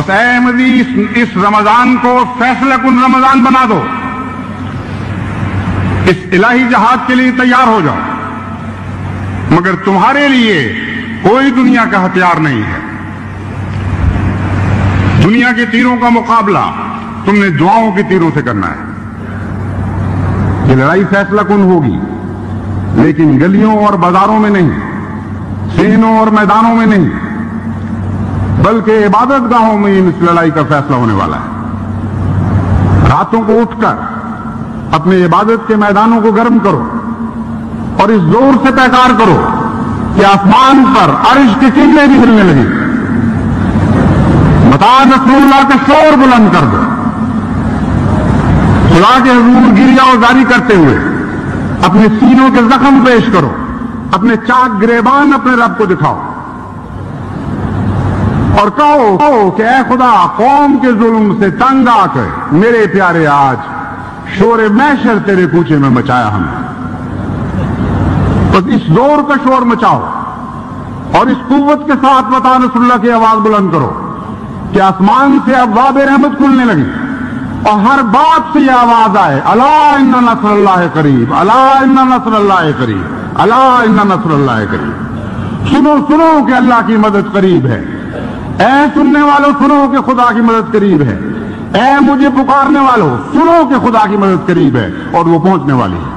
بس اے احمدی اس رمضان کو فیصلہ کن رمضان بنا دو، اس الہی جہاد کے لیے تیار ہو جاؤ، مگر تمہارے لیے کوئی دنیا کا ہتھیار نہیں ہے۔ دنیا کے تیروں کا مقابلہ تم نے دعاؤں کے تیروں سے کرنا ہے۔ یہ لڑائی فیصلہ کن ہوگی، لیکن گلیوں اور بازاروں میں نہیں، سینوں اور میدانوں میں نہیں، بلکہ عبادت گاہوں میں اس لڑائی کا فیصلہ ہونے والا ہے۔ راتوں کو اٹھ کر اپنے عبادت کے میدانوں کو گرم کرو اور اس زور سے پیکار کرو کہ آسمان پر عرش کی سیڑھیاں بھی ہلنے لگی۔ متا رسول اللہ کا شور بلند کر دو، خدا کے حضور گریا وزاری کرتے ہوئے اپنے سینوں کے زخم پیش کرو، اپنے چاک گریبان اپنے رب کو دکھاؤ اور کہو کہ اے خدا، قوم کے ظلم سے تنگ آ کر میرے پیارے آج شور محشر تیرے کوچے میں مچایا ہم نے۔ بس اس زور کا شور مچاؤ اور اس قوت کے ساتھ متا رسول اللہ کی آواز بلند کرو کہ آسمان سے ابواب رحمت کھلنے لگی اور ہر بات سے یہ آواز آئے، الا ان نصر اللہ قریب، الا ان نصر اللہ قریب، الا ان نصر اللہ قریب۔ سنو سنو کہ اللہ کی مدد قریب ہے۔ اے سننے والوں سنو کہ خدا کی مدد قریب ہے۔ اے مجھے پکارنے والوں سنو کہ خدا کی مدد قریب ہے اور وہ پہنچنے والی ہے۔